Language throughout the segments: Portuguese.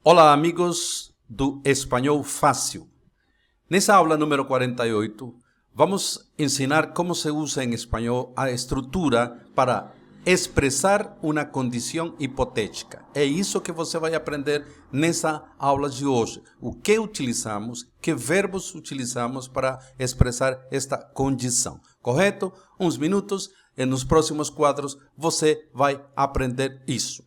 Olá, amigos do Espanhol Fácil. Nessa aula número 48, vamos ensinar como se usa em espanhol a estrutura para expressar uma condição hipotética. É isso que você vai aprender nessa aula de hoje. O que utilizamos, que verbos utilizamos para expressar esta condição. Correto? Uns minutos e nos próximos quadros você vai aprender isso.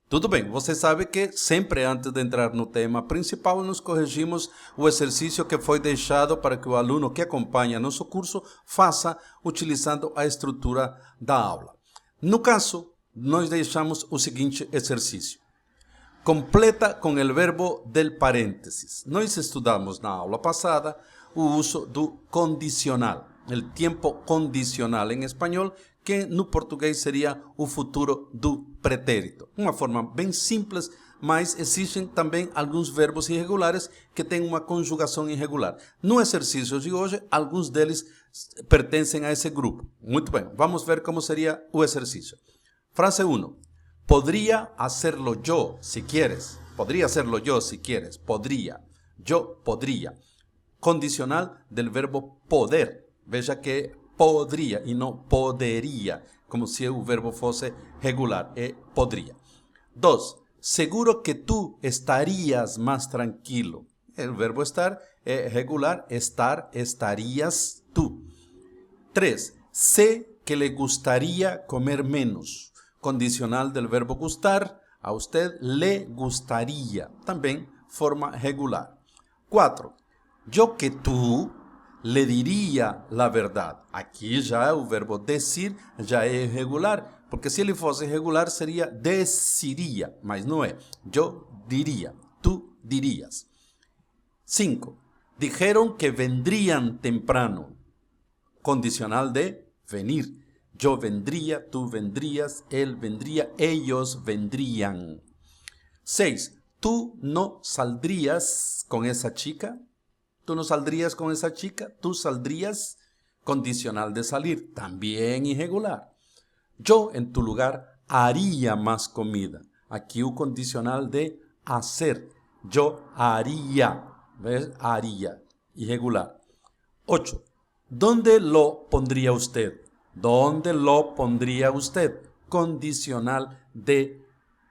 Tudo bem, você sabe que sempre antes de entrar no tema principal, nos corrigimos o exercício que foi deixado para que o aluno que acompanha nosso curso faça utilizando a estrutura da aula. No caso, nós deixamos o seguinte exercício. Completa com o verbo del parênteses. Nós estudamos na aula passada o uso do condicional, o tempo condicional em espanhol, que no português seria o futuro do pretérito. Uma forma bem simples, mas existem também alguns verbos irregulares que têm uma conjugação irregular. No exercício de hoje, alguns deles pertencem a esse grupo. Muito bem, vamos ver como seria o exercício. Frase 1. Podría hacerlo yo si quieres. Podría hacerlo yo si quieres. Podría. Yo podría. Condicional del verbo poder. Veja que podría y no podería, como si el verbo fuese regular. Podría. 2. Seguro que tú estarías más tranquilo. El verbo estar es regular. Estar, estarías tú. 3. Sé que le gustaría comer menos. Condicional del verbo gustar, a usted le gustaría, también forma regular. 4. Yo que tú le diría la verdad. Aquí ya el verbo decir ya es regular, porque si ele fosse regular sería deciría, mas no es. Yo diría, tú dirías. 5. Dijeron que vendrían temprano. Condicional de venir. Yo vendría, tú vendrías, él vendría, ellos vendrían. 6. ¿Tú no saldrías con esa chica? ¿Tú no saldrías con esa chica? ¿Tú saldrías? Condicional de salir, también irregular. Yo en tu lugar haría más comida. Aquí un condicional de hacer. Yo haría. ¿Ves? Haría. Irregular. 8. ¿Dónde lo pondría usted? ¿Dónde lo pondría usted? Condicional de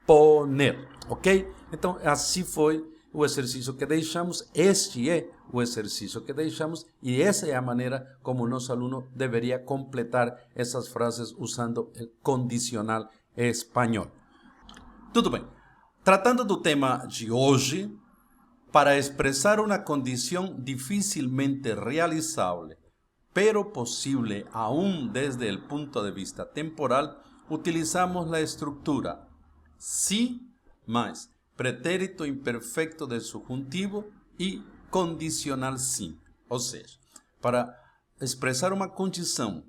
poner, ok? Então, assim foi o exercício que deixamos. Este é o exercício que deixamos e essa é a maneira como o nosso aluno deveria completar essas frases usando o condicional espanhol. Tudo bem. Tratando do tema de hoje, para expressar uma condição dificilmente realizável, pero posible aún desde el punto de vista temporal, utilizamos la estructura si más pretérito imperfecto del subjuntivo y condicional simple. Ou seja, para expressar uma condição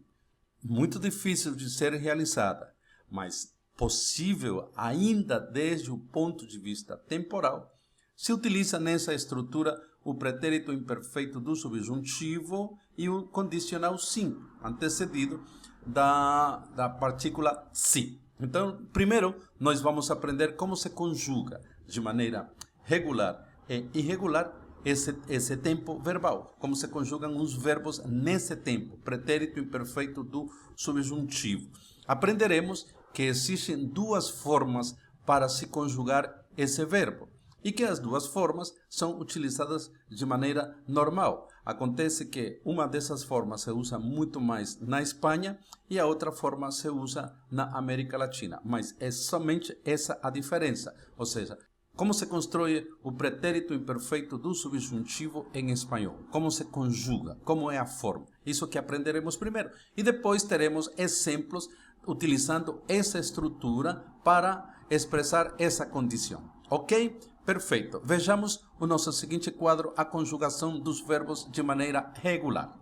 muito difícil de ser realizada, mas possível ainda desde o ponto de vista temporal, se utiliza nessa estrutura o pretérito imperfeito do subjuntivo e o condicional sim, antecedido da partícula si. Então, primeiro, nós vamos aprender como se conjuga de maneira regular e irregular esse tempo verbal. Como se conjugam os verbos nesse tempo, pretérito imperfeito do subjuntivo. Aprenderemos que existem duas formas para se conjugar esse verbo. E que as duas formas são utilizadas de maneira normal. Acontece que uma dessas formas se usa muito mais na Espanha e a outra forma se usa na América Latina. Mas é somente essa a diferença. Ou seja, como se constrói o pretérito imperfeito do subjuntivo em espanhol? Como se conjuga? Como é a forma? Isso que aprenderemos primeiro. E depois teremos exemplos utilizando essa estrutura para expressar essa condição. Ok? Perfeito. Vejamos o nosso seguinte quadro, a conjugação dos verbos de maneira regular.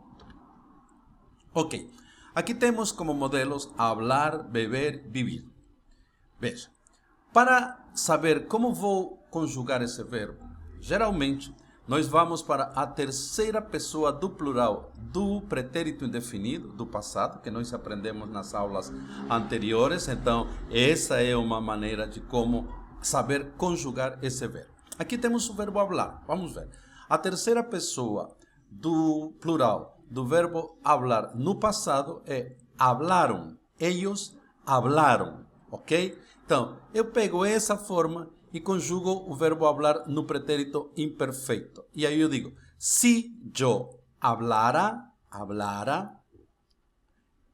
Ok. Aqui temos como modelos hablar, beber, vivir. Veja. Para saber como vou conjugar esse verbo, geralmente nós vamos para a terceira pessoa do plural do pretérito indefinido, do passado, que nós aprendemos nas aulas anteriores. Então, essa é uma maneira de como saber conjugar esse verbo. Aqui temos o verbo hablar. Vamos ver. A terceira pessoa do plural do verbo hablar no passado é hablaram. Eles hablaram, ok? Então, eu pego essa forma e conjugo o verbo hablar no pretérito imperfeito. E aí eu digo, si yo hablara,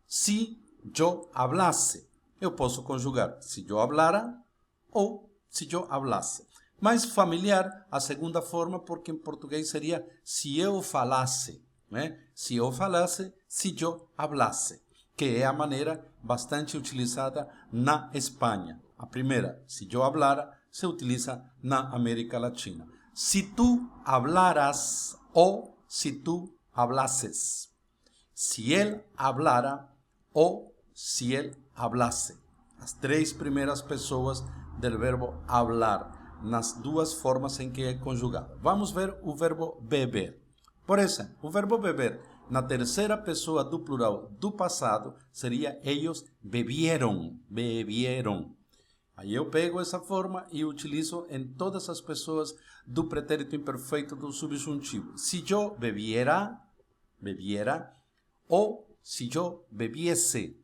si yo hablase. Eu posso conjugar si yo hablara ou si yo hablase. Mais familiar a segunda forma, porque em português seria se eu falasse, né? Se eu falasse, si yo hablase, que é a maneira bastante utilizada na Espanha. A primeira, si yo hablara, se utiliza na América Latina. Si tú hablaras o si tú hablases. Si él hablara o si él hablase. As três primeiras pessoas del verbo hablar, nas duas formas em que é conjugado. Vamos ver o verbo beber. Por exemplo, o verbo beber, na terceira pessoa do plural do passado, seria ellos bebieron, bebieron. Aí eu pego essa forma e utilizo em todas as pessoas do pretérito imperfeito do subjuntivo. Si yo bebiera, bebiera, ou si yo bebiese.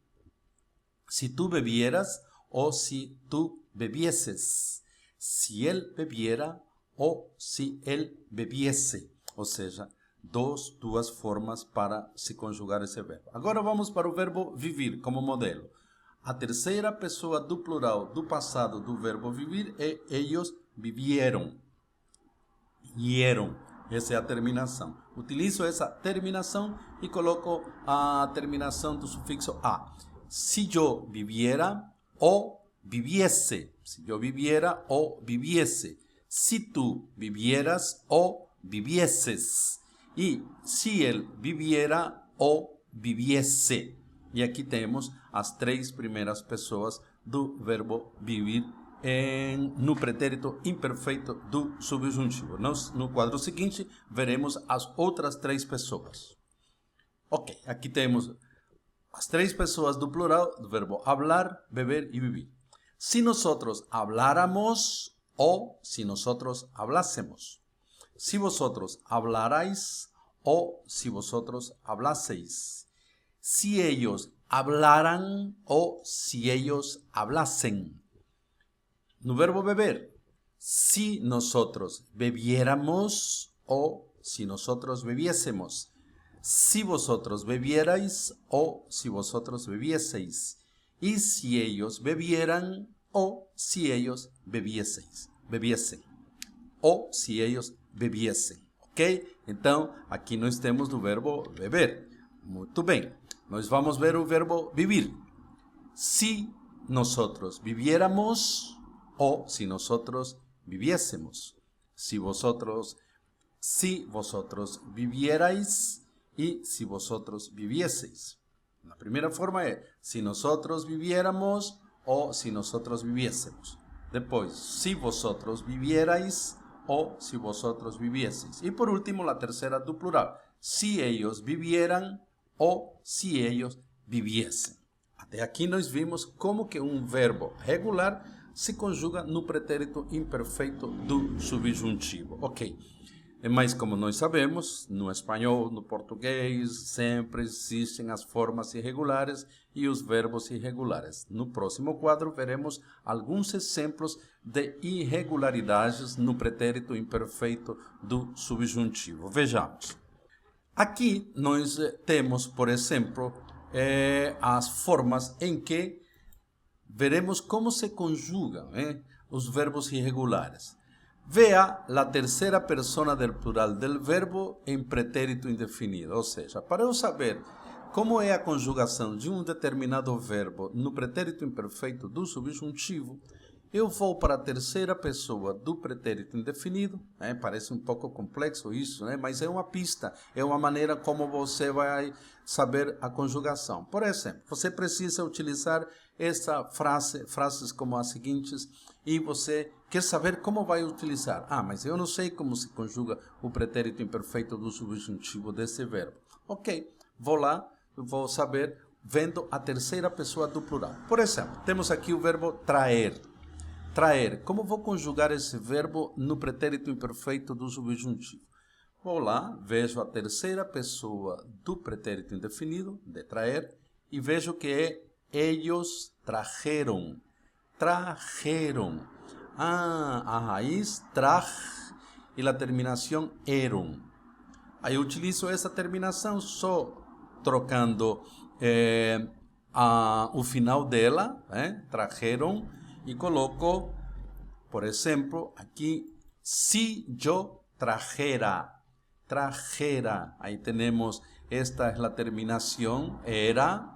Si tú bebieras o si tú bebieses. Si él bebiera o si él bebiese. Ou seja, duas formas para se conjugar esse verbo. Agora vamos para o verbo vivir como modelo. A terceira pessoa do plural do passado do verbo vivir é ellos vivieron. Vieron. Essa é a terminação. Utilizo essa terminação e coloco a terminação do sufixo a. Si yo viviera o viviese. Si yo viviera o viviese. Si tú vivieras o vivieses. E si él viviera o viviese. E aqui temos as três primeiras pessoas do verbo vivir no pretérito imperfeito do subjuntivo. No quadro seguinte, veremos as outras três pessoas. Ok, aqui temos as três pessoas do plural do verbo hablar, beber e vivir. Si nosotros habláramos o si nosotros hablásemos. Si vosotros hablarais o si vosotros hablaseis. Si ellos hablaran o si ellos hablasen. No verbo beber, si nosotros bebiéramos o si nosotros bebiésemos. Si vosotros bebierais o si vosotros bebieseis. Y si ellos bebieran o si ellos bebiesen. O si ellos bebiesen. Ok? Então, aqui nós temos o verbo beber. Muito bem. Nós vamos ver o verbo vivir. Si nosotros viviéramos o si nosotros viviésemos. Si vosotros vivierais y si vosotros vivieseis. La primera forma es si nosotros viviéramos o si nosotros viviésemos. Después, si vosotros vivierais o si vosotros vivieseis. Y por último, la tercera do plural. Si ellos vivieran o si ellos viviesen. Até aqui nós vimos como que um verbo regular se conjuga no pretérito imperfeito do subjuntivo. Ok. Mas como nós sabemos, no espanhol, no português, sempre existem as formas irregulares e os verbos irregulares. No próximo quadro veremos alguns exemplos de irregularidades no pretérito imperfeito do subjuntivo. Vejamos. Aqui nós temos, por exemplo, as formas em que veremos como se conjugam os verbos irregulares. Vea a terceira persona del plural del verbo em pretérito indefinido. Ou seja, para eu saber como é a conjugação de um determinado verbo no pretérito imperfeito do subjuntivo, eu vou para a terceira pessoa do pretérito indefinido. Parece um pouco complexo isso, mas é uma pista, é uma maneira como você vai saber a conjugação. Por exemplo, você precisa utilizar frases como as seguintes, e você quer saber como vai utilizar. Ah, mas eu não sei como se conjuga o pretérito imperfeito do subjuntivo desse verbo. Ok, vou lá, vou saber vendo a terceira pessoa do plural. Por exemplo, temos aqui o verbo traer. Traer. Como vou conjugar esse verbo no pretérito imperfeito do subjuntivo? Vou lá, vejo a terceira pessoa do pretérito indefinido, de traer, e vejo que é ellos trajeron. Trajeron. Ah, a raiz traj e a terminação eron. Aí eu utilizo essa terminação só trocando o final dela, trajeron, e coloco, por exemplo, aqui, si yo trajera. Trajera. Aí temos, esta é a terminação, era.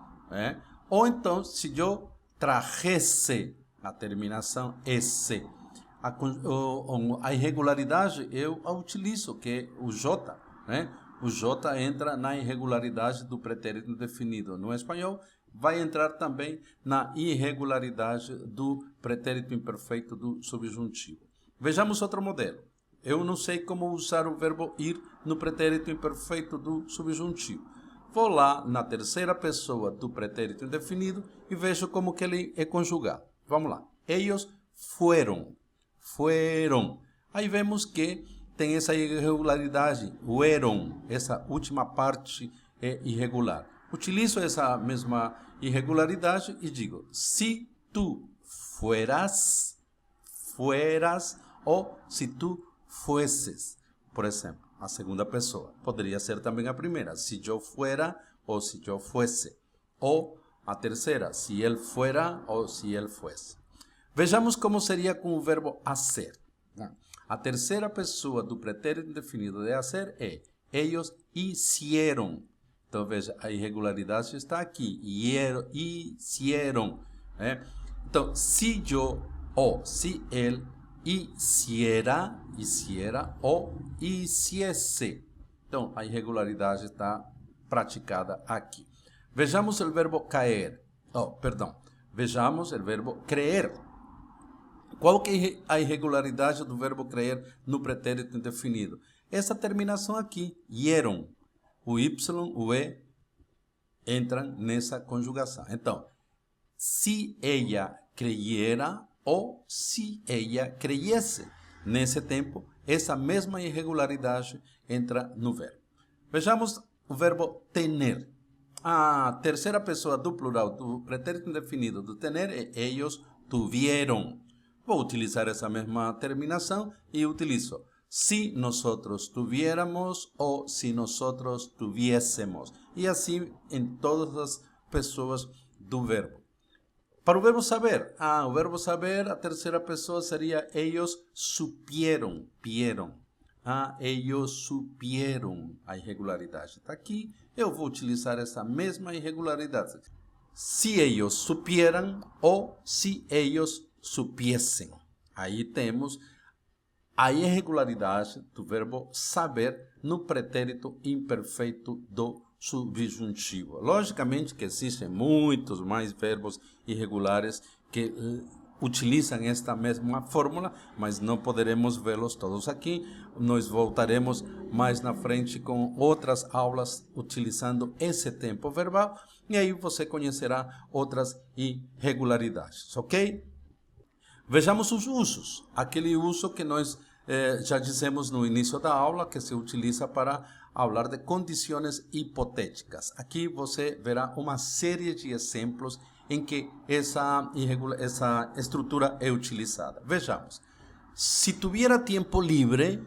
Ou então, se eu trajese, a terminação esse. A irregularidade eu a utilizo, que é o J. O J entra na irregularidade do pretérito indefinido no espanhol, vai entrar também na irregularidade do pretérito imperfeito do subjuntivo. Vejamos outro modelo. Eu não sei como usar o verbo ir no pretérito imperfeito do subjuntivo. Vou lá na terceira pessoa do pretérito indefinido e vejo como que ele é conjugado. Vamos lá. Ellos fueron. Fueron. Aí vemos que tem essa irregularidade. Fueron. Essa última parte é irregular. Utilizo essa mesma irregularidade e digo, si tu fueras, ou si tu fueses, por exemplo, a segunda pessoa. Poderia ser também a primeira, si yo fuera ou si yo fuese. Ou a terceira, si él fuera ou si él fuese. Vejamos como seria com o verbo hacer. A terceira pessoa do pretérito indefinido de hacer é ellos hicieron. Então, veja, a irregularidade está aqui. Hicieron. Então, si yo ou si él hiciera ou hiciese. Então, a irregularidade está praticada aqui. Vejamos o verbo caer. Vejamos o verbo creer. Qual que é a irregularidade do verbo creer no pretérito indefinido? Essa terminação aqui, hieron. O Y, o E entram nessa conjugação. Então, se ella creyera ou se ella creyese. Nesse tempo, essa mesma irregularidade entra no verbo. Vejamos o verbo tener. A terceira pessoa do plural do pretérito indefinido do tener é ellos tuvieron. Vou utilizar essa mesma terminação e utilizo si nosotros tuviéramos ou si nosotros tuviésemos. E assim em todas as pessoas do verbo. Para o verbo saber, o verbo saber, a terceira pessoa seria ellos supieron, ellos supieron. A irregularidade está aqui. Eu vou utilizar essa mesma irregularidade. Si ellos supieran ou si ellos supiesen. Aí temos a irregularidade do verbo saber no pretérito imperfeito do subjuntivo. Logicamente que existem muitos mais verbos irregulares que utilizam esta mesma fórmula, mas não poderemos vê-los todos aqui. Nós voltaremos mais na frente com outras aulas utilizando esse tempo verbal e aí você conhecerá outras irregularidades, ok? Vejamos os usos. Aquele uso que nós já dissemos no início da aula, que se utiliza para falar de condições hipotéticas. Aqui você verá uma série de exemplos em que essa estrutura é utilizada. Vejamos. Si tuviera tiempo libre,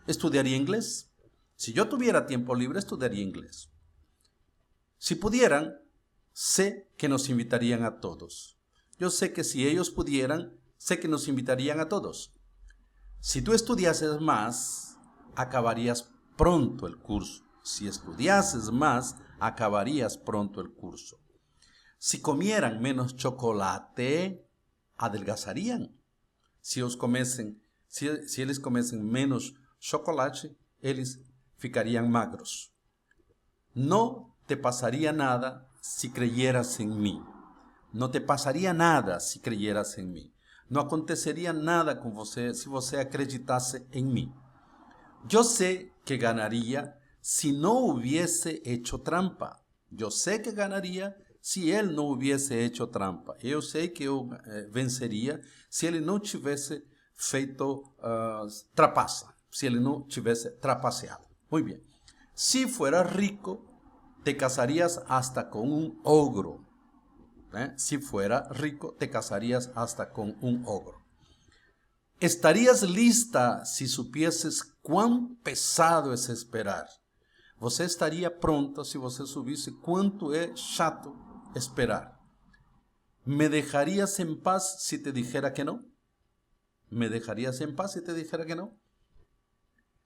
estudiaría inglés. Si yo tuviera tiempo libre, estudiaría inglés. Si pudieran, sé que nos invitarían a todos. Yo sé que si ellos pudieran, sé que nos invitarían a todos. Si tú estudiases más, acabarías pronto el curso. Si estudiases más, acabarías pronto el curso. Si comieran menos chocolate, adelgazarían. Si eles comessem menos chocolate, eles ficariam magros. No te pasaría nada si creyeras en mí. Não te passaria nada se creyeras em mim. Não aconteceria nada com você se você acreditasse em mim. Eu sei que ganaria se não hubiese hecho trampa. Eu sei que ganaria se ele não hubiese hecho trampa. Eu sei que eu venceria se ele não tivesse feito trapaça. Se ele não tivesse trapaceado. Muy bien. Si fueras rico, te casarías hasta con un ogro. Si fuera rico, te casarías hasta con un ogro. Estarías lista si supieses cuán pesado es esperar. Você estaria pronta se você soubesse quanto é chato esperar. ¿Me dejarías en paz si te dijera que no? ¿Me dejarías en paz si te dijera que no?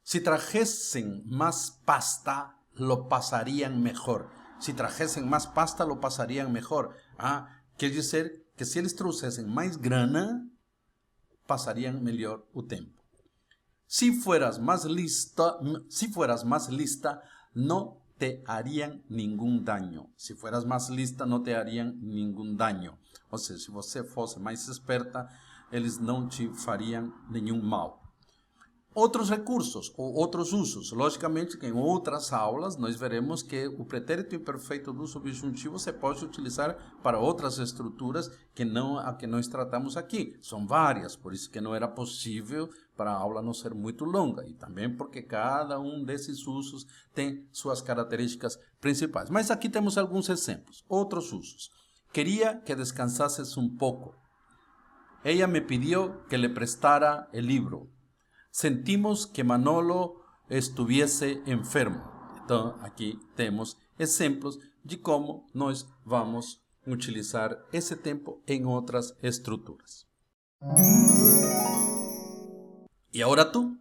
Si trajesen más pasta, lo pasarían mejor. Si trajesen más pasta, lo pasarían mejor. Quer dizer que se eles trouxessem mais grana, passariam melhor o tempo. Si fueras más lista, no te harían ningún daño. Si fueras más lista, no te harían ningún daño. Ou seja, se você fosse mais esperta, eles não te fariam nenhum mal. Outros recursos ou outros usos. Logicamente que em outras aulas nós veremos que o pretérito imperfeito do subjuntivo se pode utilizar para outras estruturas que não a que nós tratamos aqui. São várias, por isso que não era possível para a aula não ser muito longa. E também porque cada um desses usos tem suas características principais. Mas aqui temos alguns exemplos. Outros usos. Queria que descansases um pouco. Ella me pidió que le prestara el libro. Sentimos que Manolo estuviese enfermo. Então, aqui temos exemplos de como nós vamos utilizar esse tempo em outras estruturas. E agora tu?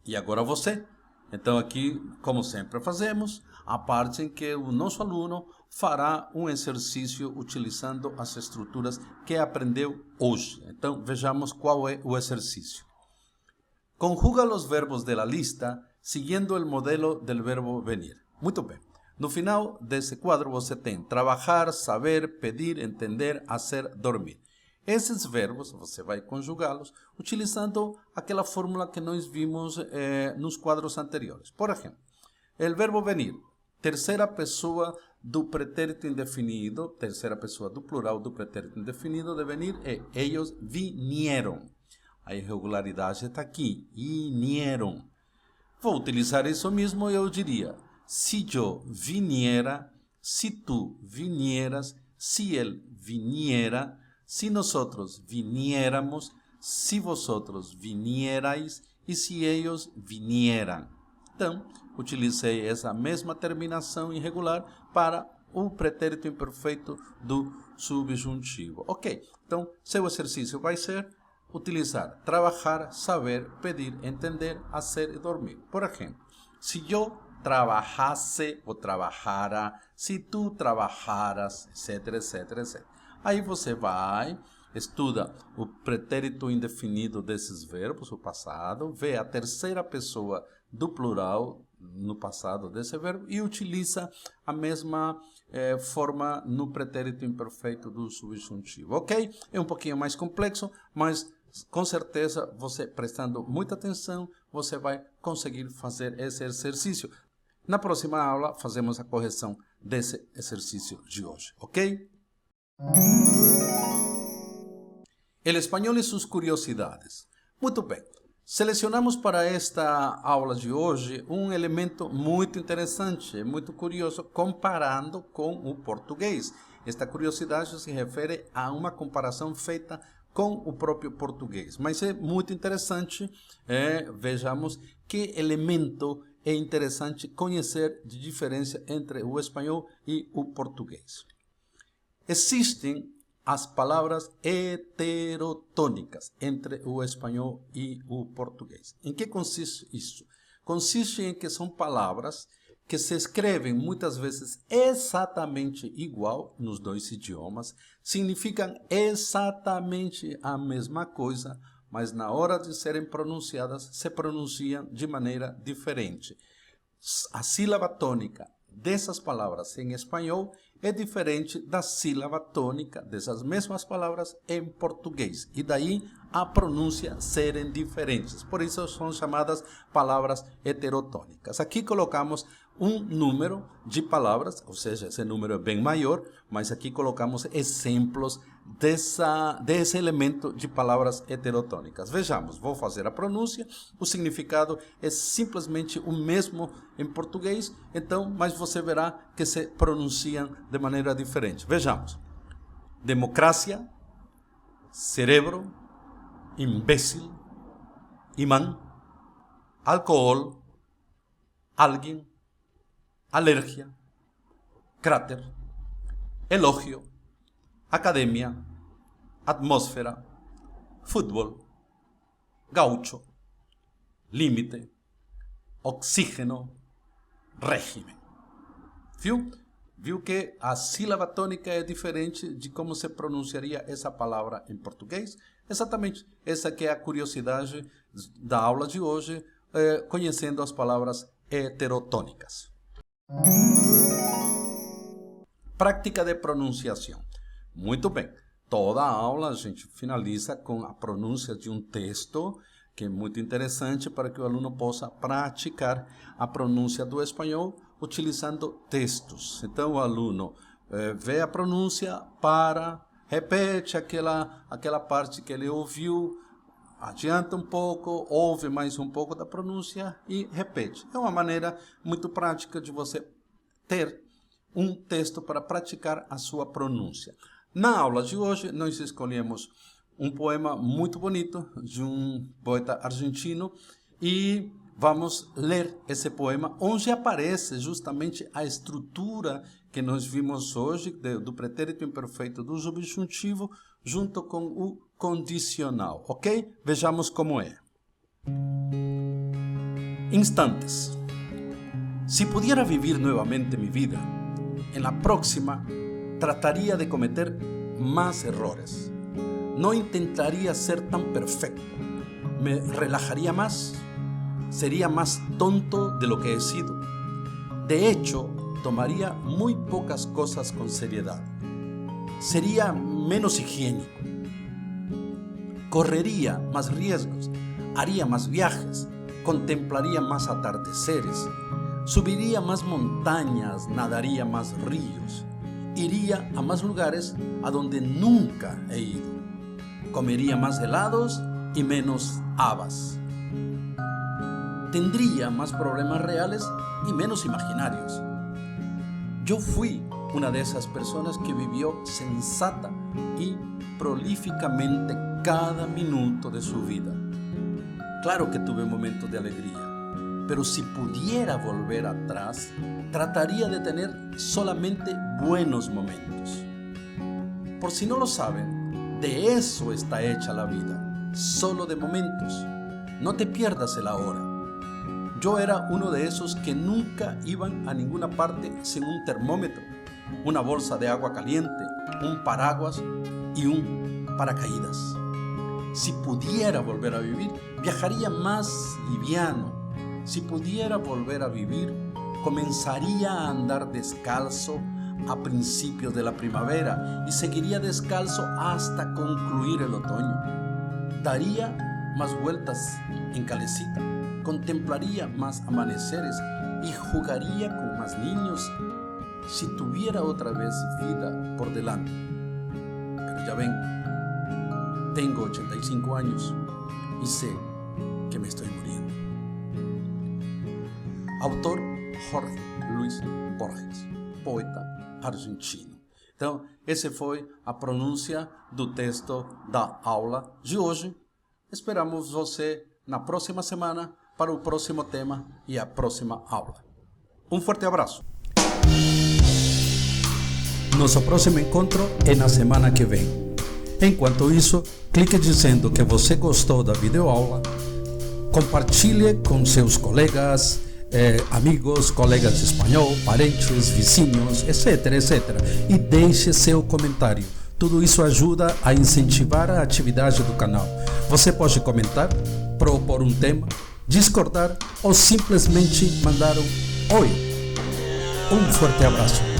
E agora você? Então, aqui, como sempre fazemos, a parte em que o nosso aluno fará um exercício utilizando as estruturas que aprendeu hoje. Então, vejamos qual é o exercício. Conjuga los verbos de la lista siguiendo el modelo del verbo venir. Muito bem. No final desse quadro você tem trabalhar, saber, pedir, entender, hacer, dormir. Esses verbos você vai conjugá-los utilizando aquela fórmula que nós vimos nos quadros anteriores. Por exemplo, o verbo venir, terceira pessoa do pretérito indefinido, terceira pessoa do plural do pretérito indefinido de venir é ellos vinieron. A irregularidade está aqui. Vinieron. Vou utilizar isso mesmo e eu diria: si yo viniera, si tú vinieras, si él viniera, si nosotros viniéramos, si vosotros vinierais e si ellos vinieran. Então, utilizei essa mesma terminação irregular para o pretérito imperfeito do subjuntivo. Ok, então seu exercício vai ser utilizar trabajar, saber, pedir, entender, hacer y dormir. Por ejemplo, si yo trabajase o trabajara, si tú trabajaras, etcétera, etcétera, etcétera. Aí você vai, estuda o pretérito indefinido desses verbos, o passado, vê a terceira pessoa do plural no passado desse verbo e utiliza a mesma forma no pretérito imperfeito do subjuntivo, ok? É um pouquinho mais complexo, mas com certeza, você prestando muita atenção, você vai conseguir fazer esse exercício. Na próxima aula, fazemos a correção desse exercício de hoje, ok? El espanhol e suas curiosidades. Muito bem. Selecionamos para esta aula de hoje um elemento muito interessante, muito curioso, comparando com o português. Esta curiosidade se refere a uma comparação feita com o próprio português. Mas é muito interessante, vejamos que elemento é interessante conhecer de diferença entre o espanhol e o português. Existem as palavras heterotônicas entre o espanhol e o português. Em que consiste isso? Consiste em que são palavras que se escrevem muitas vezes exatamente igual nos dois idiomas, significam exatamente a mesma coisa, mas na hora de serem pronunciadas, se pronunciam de maneira diferente. A sílaba tônica dessas palavras em espanhol é diferente da sílaba tônica dessas mesmas palavras em português. E daí a pronúncia serem diferentes. Por isso são chamadas palavras heterotônicas. Aqui colocamos um número de palavras, ou seja, esse número é bem maior, mas aqui colocamos exemplos desse elemento de palavras heterotônicas. Vejamos, vou fazer a pronúncia, o significado é simplesmente o mesmo em português, então, mas você verá que se pronunciam de maneira diferente. Vejamos: democracia, cerebro, imbécil, imã, álcool, alguien, alergia, cráter, elogio, academia, atmósfera, fútbol, gaucho, límite, oxígeno, régimen. Viu que a sílaba tônica é diferente de como se pronunciaria essa palavra em português? Exatamente, essa que é a curiosidade da aula de hoje, conhecendo as palavras heterotônicas. Prática de pronunciação. Muito bem, toda a aula a gente finaliza com a pronúncia de um texto, que é muito interessante para que o aluno possa praticar a pronúncia do espanhol utilizando textos. Então o aluno vê a pronúncia, repete aquela parte que ele ouviu, adianta um pouco, ouve mais um pouco da pronúncia e repete. É uma maneira muito prática de você ter um texto para praticar a sua pronúncia. Na aula de hoje, nós escolhemos um poema muito bonito de um poeta argentino e vamos ler esse poema, onde aparece justamente a estrutura que nós vimos hoje, do pretérito imperfeito do subjuntivo, junto com o condicional, ok? Vejamos como é. Instantes. Si pudiera vivir nuevamente mi vida, en la próxima trataría de cometer más errores. No intentaría ser tan perfecto. Me relajaría más. Sería más tonto de lo que he sido. De hecho, tomaría muy pocas cosas con seriedad. Sería menos higiénico. Correría más riesgos. Haría más viajes. Contemplaría más atardeceres. Subiría más montañas. Nadaría más ríos. Iría a más lugares a donde nunca he ido. Comería más helados y menos habas. Tendría más problemas reales y menos imaginarios. Yo fui una de esas personas que vivió sensata y prolíficamente cada minuto de su vida. Claro que tuve momentos de alegría, pero si pudiera volver atrás, trataría de tener solamente buenos momentos. Por si no lo saben, de eso está hecha la vida, solo de momentos. No te pierdas el ahora. Yo era uno de esos que nunca iban a ninguna parte sin un termómetro, una bolsa de agua caliente, un paraguas y un paracaídas. Si pudiera volver a vivir, viajaría más liviano. Si pudiera volver a vivir, comenzaría a andar descalzo a principios de la primavera y seguiría descalzo hasta concluir el otoño. Daría más vueltas en calecita, contemplaría más amaneceres y jugaría con más niños si tuviera otra vez vida por delante. Pero ya ven, tengo 85 años y sé que me estoy muriendo. Autor Jorge Luis Borges, poeta argentino. Então, esse foi a pronúncia do texto da aula de hoje. Esperamos você na próxima semana para o próximo tema e a próxima aula. Um forte abraço. Nosso próximo encontro é na semana que vem. Enquanto isso, clique dizendo que você gostou da videoaula, compartilhe com seus colegas, amigos, colegas de espanhol, parentes, vizinhos, etc, etc. E deixe seu comentário. Tudo isso ajuda a incentivar a atividade do canal. Você pode comentar, propor um tema, discordar ou simplesmente mandar um oi. Un fuerte abrazo.